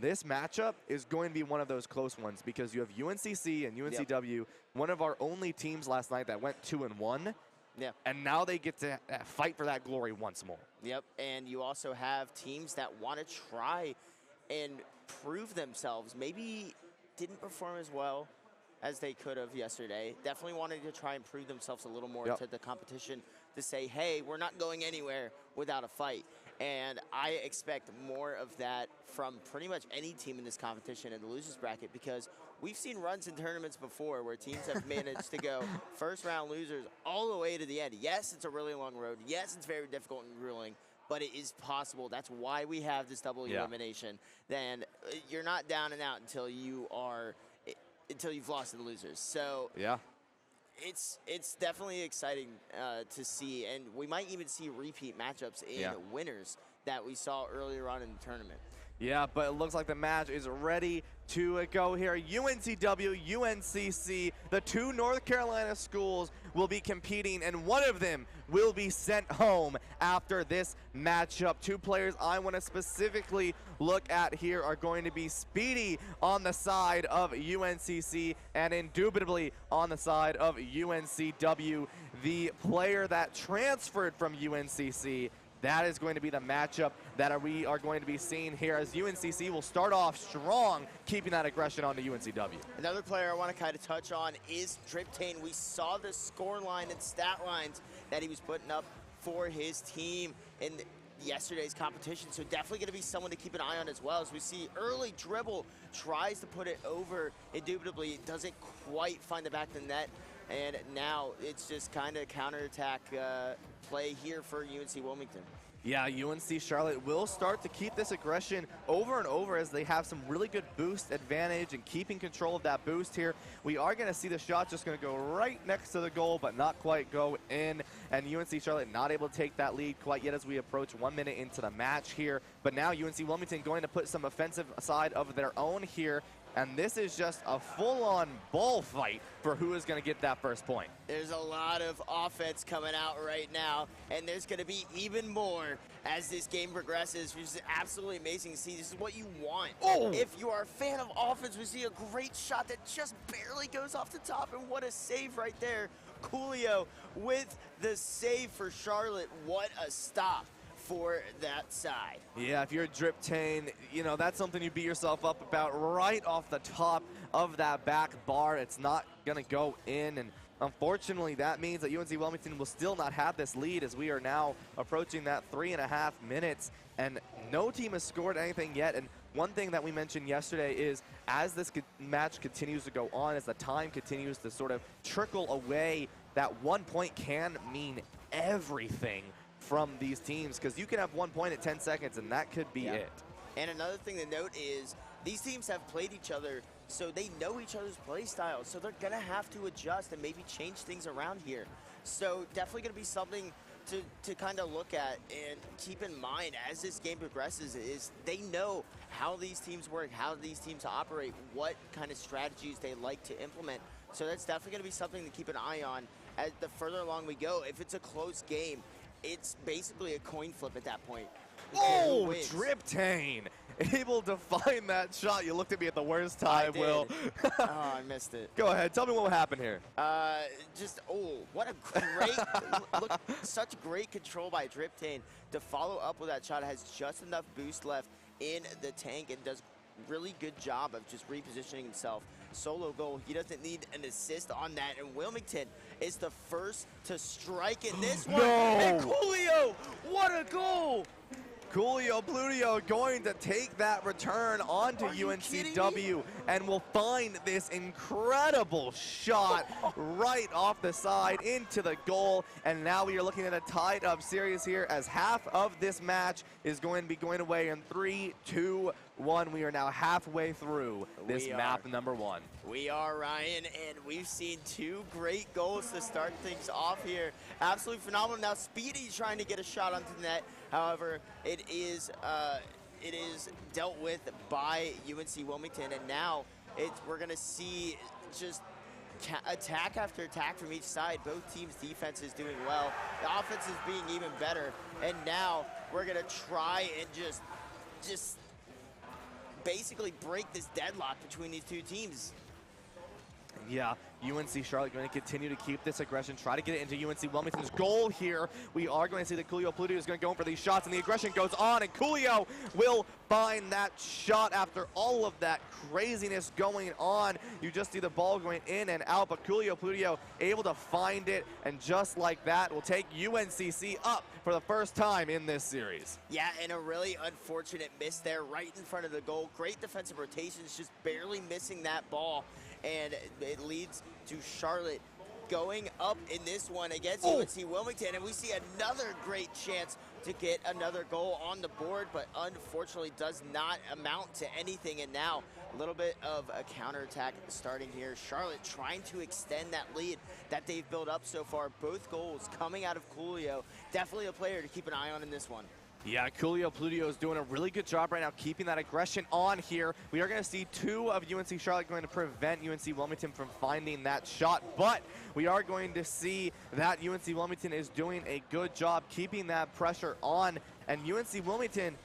this matchup is going to be one of those close ones because you have UNCC and UNCW, one of our only teams last night that went 2-1. Yeah. And now they get to fight for that glory once more. Yep. And you also have teams that want to try and prove themselves. Maybe didn't perform as well as they could have yesterday. Definitely wanted to try and prove themselves a little more to the competition to say, hey, we're not going anywhere without a fight. And I expect more of that from pretty much any team in this competition in the losers bracket because we've seen runs in tournaments before where teams have managed to go first round losers all the way to the end. Yes, it's a really long road. Yes, it's very difficult and grueling, but it is possible. That's why we have this double elimination. Then you're not down and out until you've lost to the losers. So it's definitely exciting to see, and we might even see repeat matchups in winners that we saw earlier on in the tournament. Yeah, but it looks like the match is ready to go here. UNCW, UNCC, the two North Carolina schools will be competing, and one of them will be sent home after this matchup. Two players I want to specifically look at here are going to be Speedy on the side of UNCC and indubitably on the side of UNCW. The player that transferred from UNCC, that is going to be the matchup that we are going to be seeing here as UNCC will start off strong, keeping that aggression on the UNCW. Another player I want to kind of touch on is Driptane. We saw the score line and stat lines that he was putting up for his team in yesterday's competition, so definitely going to be someone to keep an eye on as well. As we see early dribble, tries to put it over, indubitably doesn't quite find the back of the net, and now it's just kind of counterattack play here for UNC Wilmington. Yeah, UNC Charlotte will start to keep this aggression over and over as they have some really good boost advantage and keeping control of that boost here. We are going to see the shot just going to go right next to the goal, but not quite go in. And UNC Charlotte not able to take that lead quite yet as we approach 1 minute into the match here. But now UNC Wilmington going to put some offensive side of their own here. And this is just a full-on ball fight for who is going to get that first point. There's a lot of offense coming out right now, and there's going to be even more as this game progresses, which is absolutely amazing to see. This is what you want. Oh. If you are a fan of offense, we see a great shot that just barely goes off the top, and what a save right there. Coolio with the save for Charlotte. What a stop for that side. Yeah, if you're Driptane, you know, that's something you beat yourself up about right off the top of that back bar. It's not going to go in, and unfortunately that means that UNC Wilmington will still not have this lead as we are now approaching that 3.5 minutes, and no team has scored anything yet. And one thing that we mentioned yesterday is as this match continues to go on, as the time continues to sort of trickle away, that 1 point can mean everything from these teams, because you can have 1 point at 10 seconds and that could be it. And another thing to note is these teams have played each other, so they know each other's play styles, so they're going to have to adjust and maybe change things around here. So definitely going to be something to kind of look at and keep in mind as this game progresses is they know how these teams work, how these teams operate, what kind of strategies they like to implement. So that's definitely going to be something to keep an eye on as the further along we go. If it's a close game, it's basically a coin flip at that point. Oh, Driptane able to find that shot. You looked at me at the worst time, Will. Oh, I missed it. Go ahead. Tell me what happened here. What a great look. Such great control by Driptane to follow up with that shot. Has just enough boost left in the tank and does really good job of just repositioning himself. Solo goal. He doesn't need an assist on that. And Wilmington is the first to strike in this one. And Coolio, what a goal! Coolio Plutio going to take that return onto UNCW and will find this incredible shot right off the side into the goal. And now we are looking at a tied-up series here as half of this match is going to be going away in 3, 2, 1. We are now halfway through this map number 1. We are, Ryan, and we've seen two great goals to start things off here. Absolutely phenomenal. Now Speedy trying to get a shot onto the net. However, it is dealt with by UNC Wilmington, and now we're going to see just attack after attack from each side. Both teams' defense is doing well. The offense is being even better, and now we're going to try and just basically break this deadlock between these two teams. Yeah, UNC Charlotte going to continue to keep this aggression, try to get it into UNC Wilmington's goal here. We are going to see that Coolio Pluto is going to go in for these shots, and the aggression goes on, and Coolio will find that shot after all of that craziness going on. You just see the ball going in and out, but Coolio Pluto able to find it, and just like that will take UNCC up for the first time in this series. Yeah, and a really unfortunate miss there right in front of the goal. Great defensive rotations, just barely missing that ball. And it leads to Charlotte going up in this one against UNC Wilmington. And we see another great chance to get another goal on the board, but unfortunately does not amount to anything. And now a little bit of a counterattack starting here. Charlotte trying to extend that lead that they've built up so far. Both goals coming out of Coolio. Definitely a player to keep an eye on in this one. Yeah, Coolio Pluto is doing a really good job right now keeping that aggression on here. We are going to see two of UNC Charlotte going to prevent UNC Wilmington from finding that shot, but we are going to see that UNC Wilmington is doing a good job keeping that pressure on, and UNC Wilmington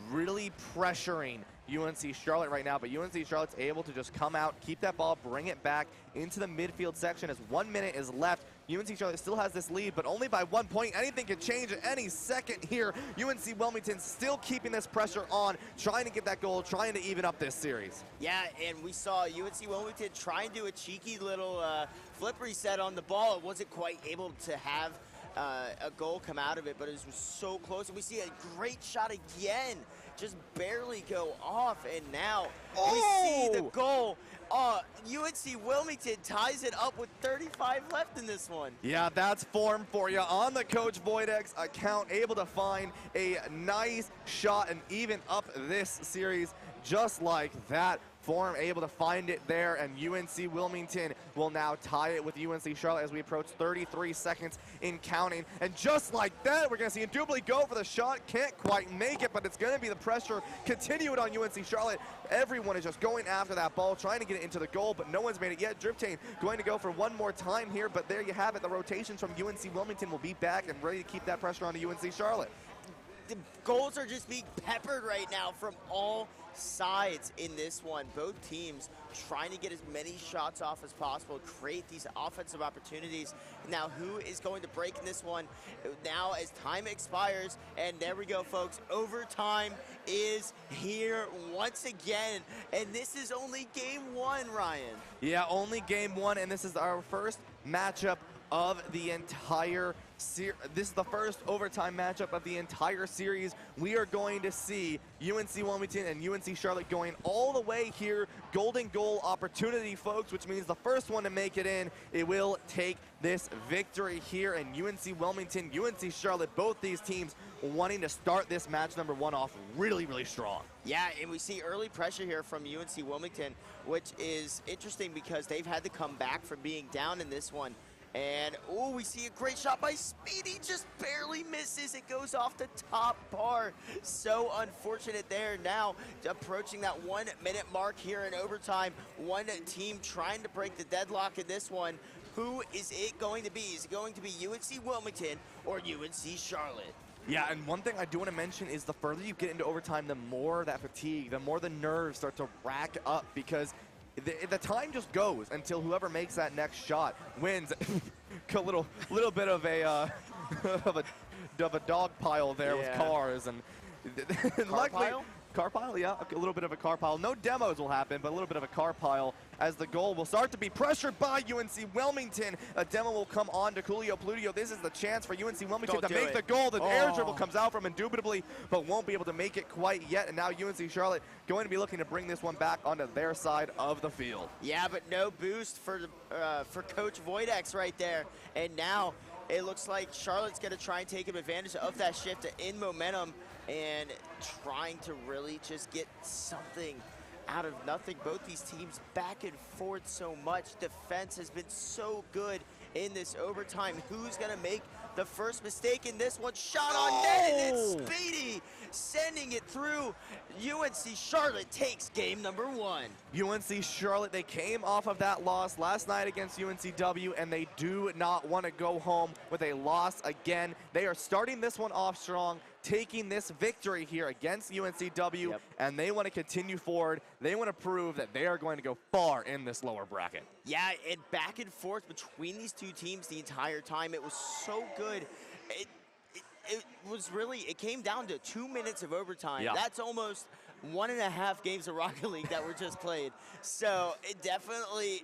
really pressuring UNC Charlotte right now, but UNC Charlotte's able to just come out, keep that ball, bring it back into the midfield section as 1 minute is left. UNC Charlotte still has this lead, but only by 1 point. Anything can change at any second here. UNC Wilmington still keeping this pressure on, trying to get that goal, trying to even up this series. Yeah, and we saw UNC Wilmington try and do a cheeky little flip reset on the ball. It wasn't quite able to have a goal come out of it, but it was so close. And we see a great shot again, just barely go off. And now we see the goal. UNC Wilmington ties it up with 35 left in this one. Yeah, that's form for you on the Coach Voidex account, able to find a nice shot and even up this series just like that. Form able to find it there, and UNC Wilmington will now tie it with UNC Charlotte as we approach 33 seconds in counting. And just like that, we're going to see Indubly go for the shot. Can't quite make it, but it's going to be the pressure. Continue it on UNC Charlotte. Everyone is just going after that ball, trying to get it into the goal, but no one's made it yet. Driptane going to go for one more time here, but there you have it. The rotations from UNC Wilmington will be back and ready to keep that pressure on to UNC Charlotte. The goals are just being peppered right now from all sides in this one. Both teams trying to get as many shots off as possible, create these offensive opportunities. Now, who is going to break in this one now as time expires? And there we go, folks. Overtime is here once again. And this is only game one, Ryan. Yeah, only game one, and this is our first matchup of the entire series. This is the first overtime matchup of the entire series. We are going to see UNC Wilmington and UNC Charlotte going all the way here. Golden goal opportunity, folks, which means the first one to make it in, it will take this victory here. And UNC Wilmington, UNC Charlotte, both these teams wanting to start this match number one off really, really strong. Yeah, and we see early pressure here from UNC Wilmington, which is interesting because they've had to come back from being down in this one. And, oh, we see a great shot by Speedy, just barely misses. It goes off the top bar. So unfortunate there. Now approaching that 1 minute mark here in overtime. One team trying to break the deadlock in this one. Who is it going to be? Is it going to be UNC Wilmington or UNC Charlotte? Yeah, and one thing I do want to mention is the further you get into overtime, the more that fatigue, the more the nerves start to rack up, because the time just goes until whoever makes that next shot wins. A little bit of a of a dog pile there with cars, and luckily car pile, yeah, a little bit of a car pile. No demos will happen, but a little bit of a car pile as the goal will start to be pressured by UNC Wilmington. A demo will come on to Coolio Pluto. This is the chance for UNC Wilmington to make the goal. The air dribble comes out from Indubitably, but won't be able to make it quite yet. And now UNC Charlotte going to be looking to bring this one back onto their side of the field. Yeah, but no boost for Coach Voidex right there. And now it looks like Charlotte's going to try and take advantage of that shift in momentum and trying to really just get something out of nothing. Both these teams back and forth so much. Defense has been so good in this overtime. Who's going to make the first mistake in this one? Shot on net, and it's Speedy sending it through. UNC Charlotte takes game number one. UNC Charlotte, they came off of that loss last night against UNCW, and they do not want to go home with a loss again. They are starting this one off strong, taking this victory here against UNCW, and they want to continue forward. They want to prove that they are going to go far in this lower bracket. Yeah, and back and forth between these two teams the entire time. It was so good. It was really, it came down to 2 minutes of overtime. Yeah. That's almost 1.5 games of Rocket League that were just played. So it definitely,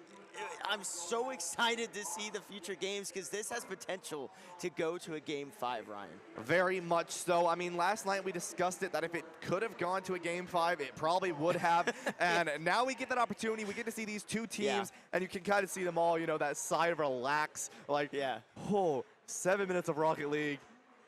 I'm so excited to see the future games because this has potential to go to a Game 5, Ryan. Very much so. I mean, last night we discussed it, that if it could have gone to a Game 5, it probably would have. And now we get that opportunity. We get to see these two teams, and you can kind of see them all, you know, that sigh of relax. Like, oh, 7 minutes of Rocket League.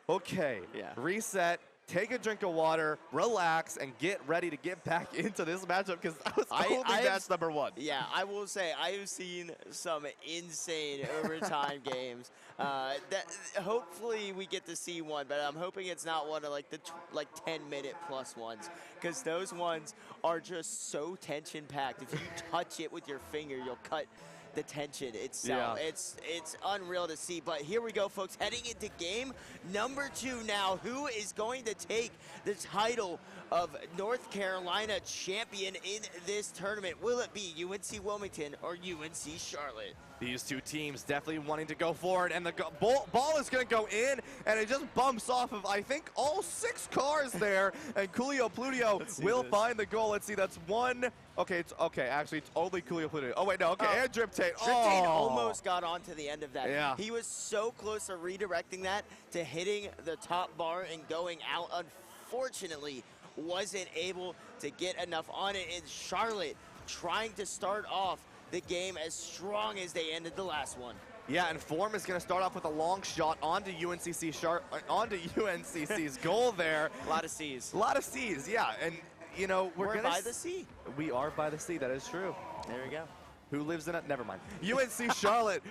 Okay, reset, take a drink of water, relax, and get ready to get back into this matchup because that was only match number 1. Yeah, I will say I have seen some insane overtime games. Hopefully we get to see one, but I'm hoping it's not one of like the 10-minute plus ones because those ones are just so tension-packed. If you touch it with your finger, you'll cut the tension itself. It's unreal to see. But here we go, folks, heading into game number 2 now. Who is going to take the title of North Carolina champion in this tournament? Will it be UNC Wilmington or UNC Charlotte? These two teams definitely wanting to go forward, and the ball is going to go in, and it just bumps off of, I think, all 6 cars there, and Coolio Plutio will find the goal. Let's see, that's one. Okay, actually, it's only Coolio Plutio. Oh, wait, no, okay, and Drip Tate. Drip Tate almost got onto the end of that. Yeah. He was so close to redirecting that to hitting the top bar and going out. Unfortunately, wasn't able to get enough on it. In Charlotte trying to start off the game as strong as they ended the last one. Yeah, and Form is going to start off with a long shot onto UNCC's goal there. A lot of C's. A lot of C's, yeah. And, you know, we're by the sea. We are by the sea, that is true. There we go. Who lives in it? Never mind. UNC Charlotte.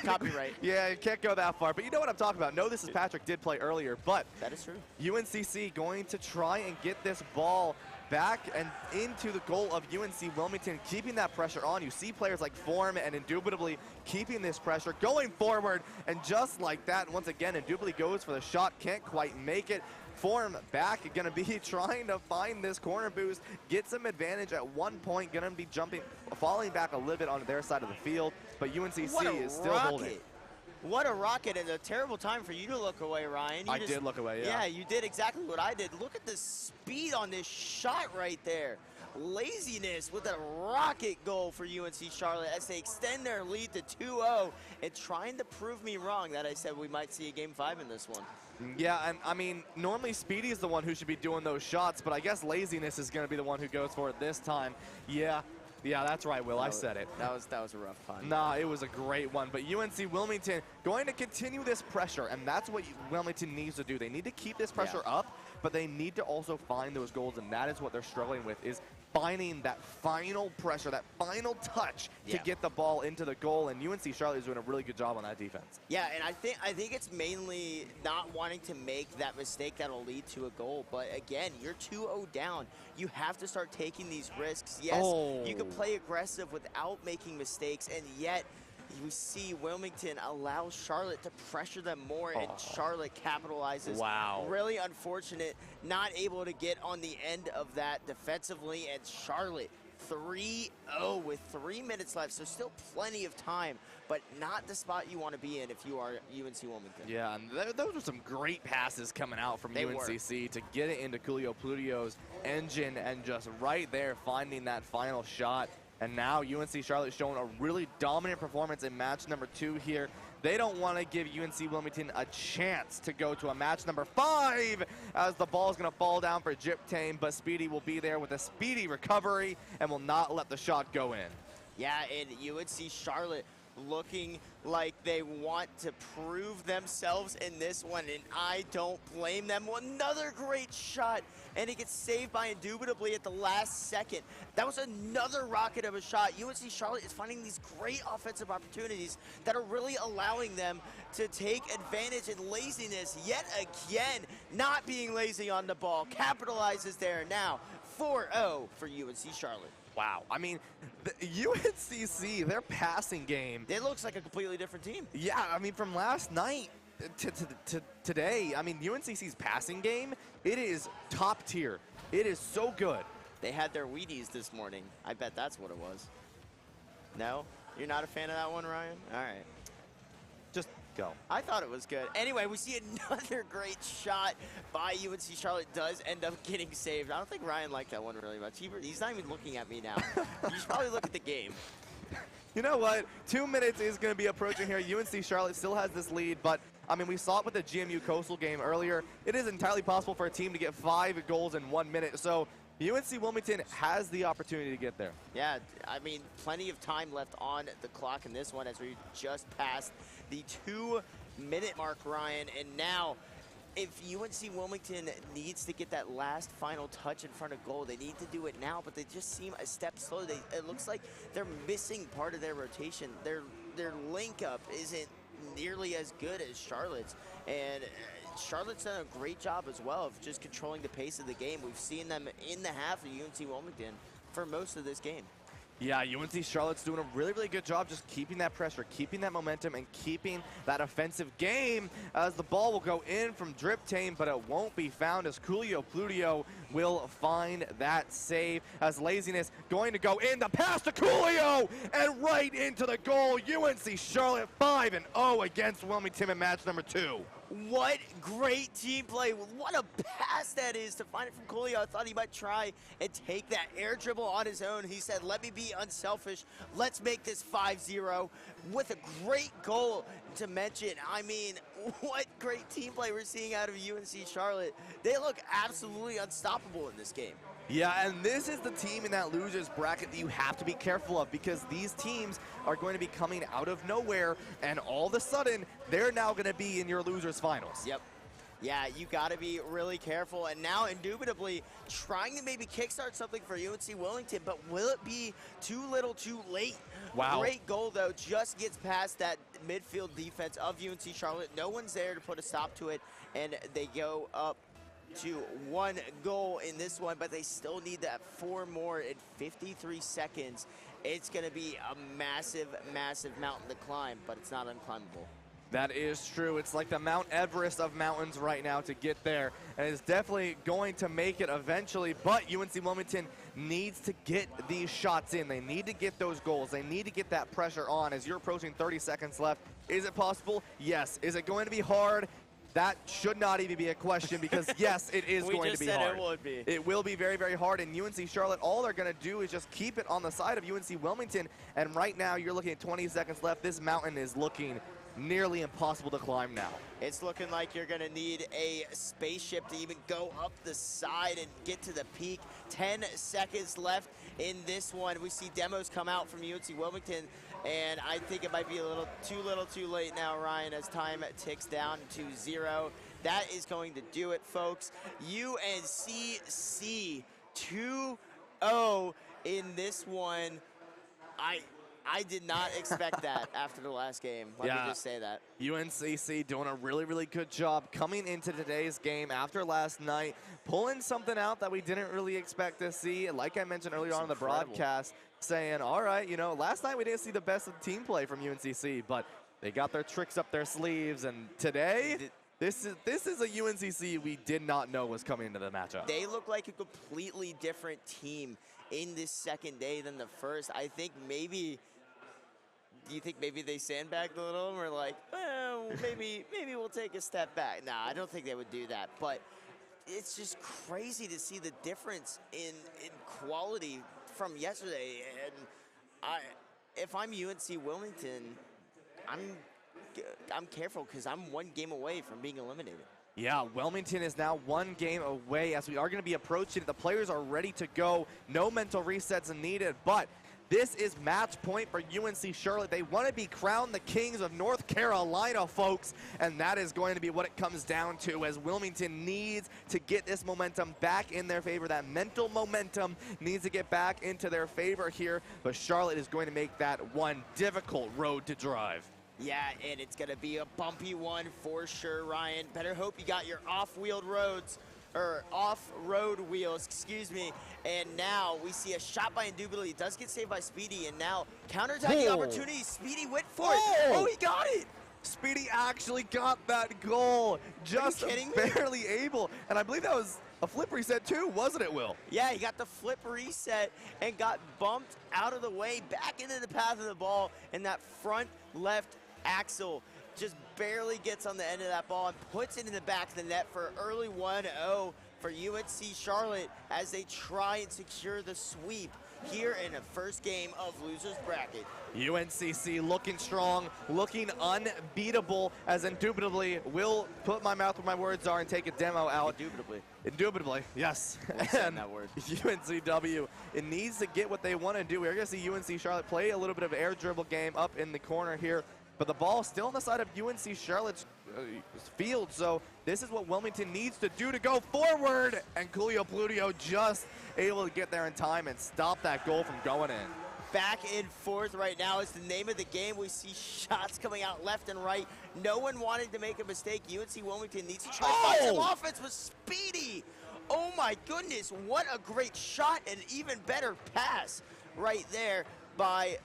Copyright. Yeah, you can't go that far. But you know what I'm talking about. No, this is Patrick did play earlier, but that is true. UNCC going to try and get this ball back and into the goal of UNC Wilmington, keeping that pressure on. You see players like Form and Indubitably keeping this pressure, going forward, and just like that, once again, Indubitably goes for the shot, can't quite make it. Form back, going to be trying to find this corner boost, get some advantage at one point, going to be falling back a little bit on their side of the field, but UNCC is still holding. What a rocket, and a terrible time for you to look away, Ryan. I did look away, yeah. Yeah, you did exactly what I did. Look at the speed on this shot right there. Laziness with a rocket goal for UNC Charlotte as they extend their lead to 2-0 and trying to prove me wrong that I said we might see a Game 5 in this one. Yeah, and I mean, normally Speedy is the one who should be doing those shots, but I guess laziness is going to be the one who goes for it this time. Yeah, that's right, Will. I said it. That was a rough pun. Nah, it was a great one. But UNC Wilmington going to continue this pressure, and that's what Wilmington needs to do. They need to keep this pressure up, but they need to also find those goals, and that is what they're struggling with, is finding that final pressure, that final touch to get the ball into the goal, and UNC Charlotte is doing a really good job on that defense. Yeah, and I think it's mainly not wanting to make that mistake that'll lead to a goal, but again, you're 2-0 down. You have to start taking these risks. Yes, you can play aggressive without making mistakes, and yet you see Wilmington allow Charlotte to pressure them more, and Charlotte capitalizes. Wow. Really unfortunate, not able to get on the end of that defensively, and Charlotte 3-0 with 3 minutes left, so still plenty of time, but not the spot you want to be in if you are UNC Wilmington. Yeah, and those were some great passes coming out from UNCC to get it into Coolio Plutio's engine, and just right there finding that final shot. And now UNC Charlotte showing a really dominant performance in match number 2 here. They don't want to give UNC Wilmington a chance to go to a match number 5 as the ball is going to fall down for Drip Tame, but Speedy will be there with a speedy recovery and will not let the shot go in. Yeah, and UNC Charlotte looking like they want to prove themselves in this one, and I don't blame them. Another great shot, and it gets saved by Indubitably at the last second. That was another rocket of a shot. UNC Charlotte is finding these great offensive opportunities that are really allowing them to take advantage, and laziness yet again, not being lazy on the ball, capitalizes there. Now 4-0 for UNC Charlotte. Wow. I mean, the UNCC, their passing game, it looks like a completely different team. Yeah, I mean, from last night, today, I mean, UNCC's passing game, it is top tier. It is so good. They had their Wheaties this morning. I bet that's what it was. No? You're not a fan of that one, Ryan? All right. Just go. I thought it was good. Anyway, we see another great shot by UNC Charlotte. Does end up getting saved. I don't think Ryan liked that one really much. He's not even looking at me now. You should probably look at the game. You know what? 2 minutes is going to be approaching here. UNC Charlotte still has this lead, but I mean, we saw it with the GMU Coastal game earlier. It is entirely possible for a team to get 5 goals in 1 minute. So UNC Wilmington has the opportunity to get there. Yeah, I mean, plenty of time left on the clock in this one as we just passed the 2-minute mark, Ryan. And now, if UNC Wilmington needs to get that last final touch in front of goal, they need to do it now, but they just seem a step slow. It looks like they're missing part of their rotation. Their link up isn't nearly as good as Charlotte's, and Charlotte's done a great job as well of just controlling the pace of the game. We've seen them in the half of UNC Wilmington for most of this game. Yeah, UNC Charlotte's doing a really, really good job just keeping that pressure, keeping that momentum, and keeping that offensive game as the ball will go in from Drip Tame, but it won't be found as Coolio Pludio will find that save as Laziness going to go in. The pass to Coolio and right into the goal. UNC Charlotte 5-0 against Wilmington in match number 2. What great team play. What a pass that is to find it from Coolio. I thought he might try and take that air dribble on his own. He said, let me be unselfish. Let's make this 5-0 with a great goal to mention. I mean, what great team play we're seeing out of UNC Charlotte. They look absolutely unstoppable in this game. Yeah, and this is the team in that losers bracket that you have to be careful of, because these teams are going to be coming out of nowhere, and all of a sudden, they're now going to be in your losers finals. Yep. Yeah, you got to be really careful. And now, indubitably, trying to maybe kickstart something for UNC Wilmington, but will it be too little too late? Wow. Great goal, though, just gets past that midfield defense of UNC Charlotte. No one's there to put a stop to it, and they go up to 1 goal in this one, but they still need that 4 more in 53 seconds. It's going to be a massive, massive mountain to climb, but it's not unclimbable. That is true. It's like the Mount Everest of mountains right now to get there, and it's definitely going to make it eventually, but UNC Wilmington needs to get these shots in. They need to get those goals. They need to get that pressure on as you're approaching 30 seconds left. Is it possible? Yes. Is it going to be hard? That should not even be a question, because yes, it is going to be hard. It would be. It will be very, very hard, and UNC Charlotte, all they're going to do is just keep it on the side of UNC Wilmington, and right now you're looking at 20 seconds left. This mountain is looking nearly impossible to climb now. It's looking like you're going to need a spaceship to even go up the side and get to the peak. 10 seconds left in this one. We see demos come out from UNC Wilmington, and I think it might be a little too late now, Ryan, as time ticks down to 0. That is going to do it, folks. UNCC 2-0 in this one. I did not expect that after the last game. Let me just say that. UNCC doing a really, really good job coming into today's game after last night, pulling something out that we didn't really expect to see. Like I mentioned earlier on in the broadcast, saying, all right, you know, last night we didn't see the best of the team play from UNCC, but they got their tricks up their sleeves, and today, this is a UNCC we did not know was coming into the matchup. They look like a completely different team in this second day than the first. I think maybe... Do you think maybe they sandbagged a little and were like, well, maybe we'll take a step back? Nah, I don't think they would do that. But it's just crazy to see the difference in quality from yesterday. And if I'm UNC Wilmington, I'm careful, because I'm 1 game away from being eliminated. Yeah, Wilmington is now 1 game away as we are going to be approaching it. The players are ready to go. No mental resets needed, but this is match point for UNC Charlotte. They want to be crowned the kings of North Carolina, folks, and that is going to be what it comes down to, as Wilmington needs to get this momentum back in their favor. That mental momentum needs to get back into their favor here, but Charlotte is going to make that one difficult road to drive. Yeah, and it's going to be a bumpy one for sure, Ryan. Better hope you got your off-wheeled roads, or off-road wheels, excuse me. And now we see a shot by Indubitably. It does get saved by Speedy, and now counterattacking opportunity. Speedy went for it. Oh, he got it. Speedy actually got that goal. Just barely able. And I believe that was a flip reset too, wasn't it, Will? Yeah, he got the flip reset and got bumped out of the way, back into the path of the ball, and that front left axle just barely gets on the end of that ball and puts it in the back of the net for early 1-0 for UNC Charlotte as they try and secure the sweep here in the first game of losers bracket. UNCC looking strong, looking unbeatable, as indubitably will put my mouth where my words are and take a demo out. Indubitably. Indubitably, yes. And that word. UNCW, it needs to get what they want to do. We're going to see UNC Charlotte play a little bit of air dribble game up in the corner here, but the ball still on the side of UNC Charlotte's field, so this is what Wilmington needs to do to go forward, and Julio Pludio just able to get there in time and stop that goal from going in. Back and forth right now is the name of the game. We see shots coming out left and right. No one wanted to make a mistake. UNC Wilmington needs to try to find some offense with Speedy. Oh my goodness, what a great shot and even better pass right there by,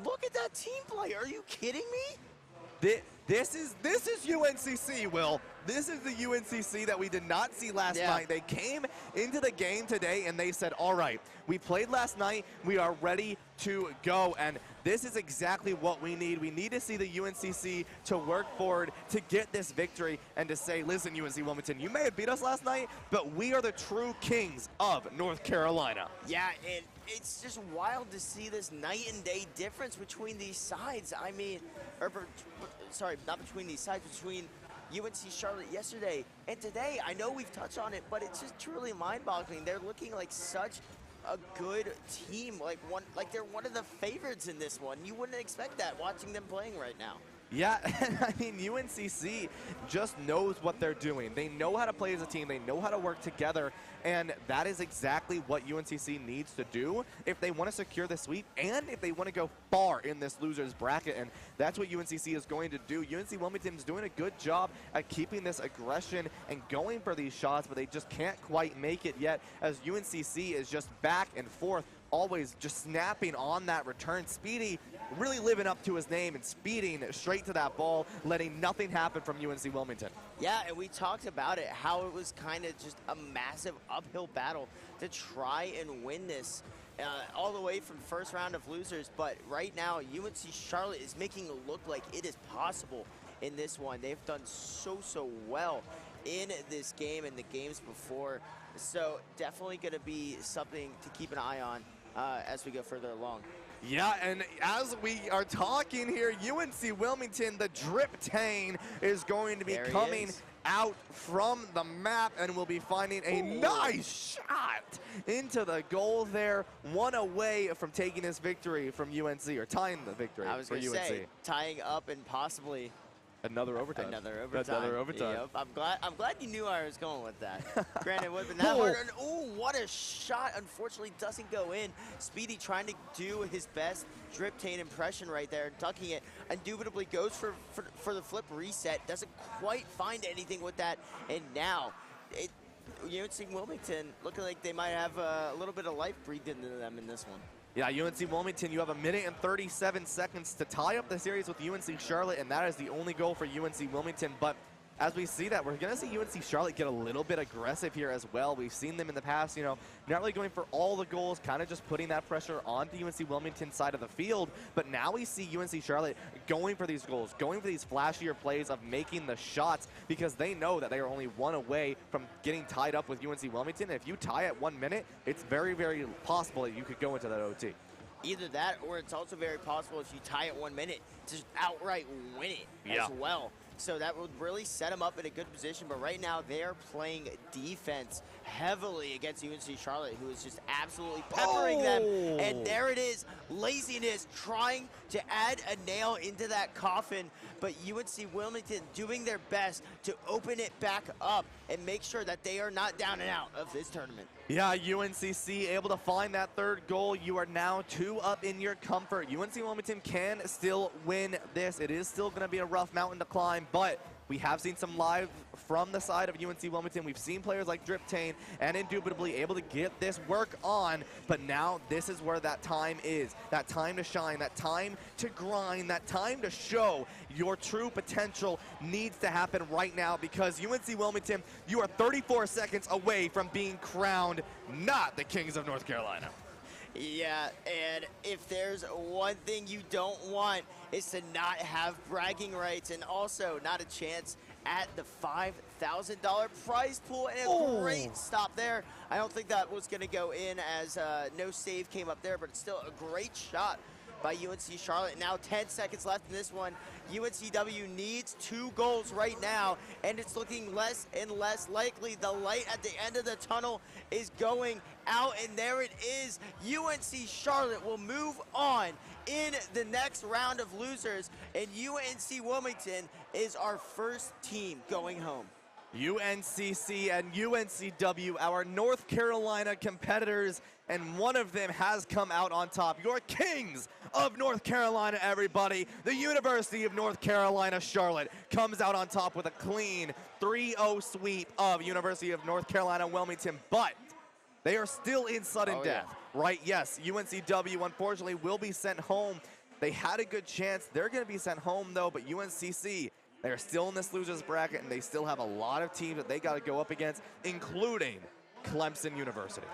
look at that team play. Are you kidding me? This is UNCC, Will. This is the UNCC that we did not see last night. They came into the game today and they said, all right, we played last night, we are ready to go. And this is exactly what we need. We need to see the UNCC to work forward to get this victory and to say, listen, UNC Wilmington, you may have beat us last night, but we are the true kings of North Carolina. Yeah, and it's just wild to see this night and day difference between these sides. I mean, sorry, not between these sides, between UNC Charlotte yesterday and today. I know we've touched on it, but it's just truly mind-boggling. They're looking like such a good team, like they're one of the favorites in this one. You wouldn't expect that watching them playing right now. Yeah, I mean, UNCC just knows what they're doing. They know how to play as a team. They know how to work together, and that is exactly what UNCC needs to do if they want to secure the sweep and if they want to go far in this loser's bracket, and that's what UNCC is going to do. UNC Wilmington is doing a good job at keeping this aggression and going for these shots, but they just can't quite make it yet, as UNCC is just back and forth, always just snapping on that return. Speedy really living up to his name and speeding straight to that ball, letting nothing happen from UNC Wilmington. Yeah, and we talked about it, how it was kind of just a massive uphill battle to try and win this all the way from first round of losers. But right now, UNC Charlotte is making it look like it is possible in this one. They've done so well in this game and the games before. So definitely going to be something to keep an eye on as we go further along. Yeah, and as we are talking here, UNC Wilmington, the Drip Tane is going to be coming out from the map, and we'll be finding a nice shot into the goal there. One away from taking this victory from UNC, or tying the victory for UNC. I was going to say, tying up and possibly another overtime. Another overtime. Another overtime. Yep. I'm glad you knew I was going with that. Granted, it would have been that hard. Oh, what a shot. Unfortunately, doesn't go in. Speedy trying to do his best Drip Tane impression right there, ducking it. Indubitably goes for the flip reset. Doesn't quite find anything with that. And now, UNC Wilmington looking like they might have a little bit of life breathed into them in this one. Yeah, UNC Wilmington, you have 1 minute and 37 seconds to tie up the series with UNC Charlotte, and that is the only goal for UNC Wilmington. But as we see that, we're going to see UNC Charlotte get a little bit aggressive here as well. We've seen them in the past, you know, not really going for all the goals, kind of just putting that pressure on the UNC Wilmington side of the field. But now we see UNC Charlotte going for these goals, going for these flashier plays of making the shots, because they know that they are only one away from getting tied up with UNC Wilmington. And if you tie at 1 minute, it's very, very possible that you could go into that OT. Either that, or it's also very possible if you tie at 1 minute to just outright win it as well. So that would really set them up in a good position. But right now, they're playing defense heavily against UNC Charlotte, who is just absolutely peppering them. And there it is, laziness, trying to add a nail into that coffin. But UNC Wilmington doing their best to open it back up and make sure that they are not down and out of this tournament. Yeah, UNCC able to find that third goal. You are now 2 up in your comfort. UNC Wilmington can still win this. It is still going to be a rough mountain to climb, but We have seen some live from the side of UNC Wilmington. We've seen players like Driptane and Indubitably able to get this work on, but now this is where that time is. That time to shine, that time to grind, that time to show your true potential needs to happen right now, because UNC Wilmington, you are 34 seconds away from being crowned not the Kings of North Carolina. Yeah, and if there's one thing you don't want, is to not have bragging rights and also not a chance at the $5,000 prize pool. And a great stop there. I don't think that was going to go in, as no save came up there, but it's still a great shot by UNC Charlotte. Now 10 seconds left in this one. UNCW needs 2 goals right now, and it's looking less and less likely. The light at the end of the tunnel is going out, and there it is. UNC Charlotte will move on in the next round of losers, and UNC Wilmington is our first team going home. UNCC and UNCW, our North Carolina competitors, and one of them has come out on top. Your Kings of North Carolina, everybody. The University of North Carolina Charlotte comes out on top with a clean 3-0 sweep of University of North Carolina Wilmington, but they are still in sudden death, right? Yes, UNCW unfortunately will be sent home. They had a good chance. They're going to be sent home though, but UNCC, they're still in this losers bracket, and they still have a lot of teams that they got to go up against, including Clemson University.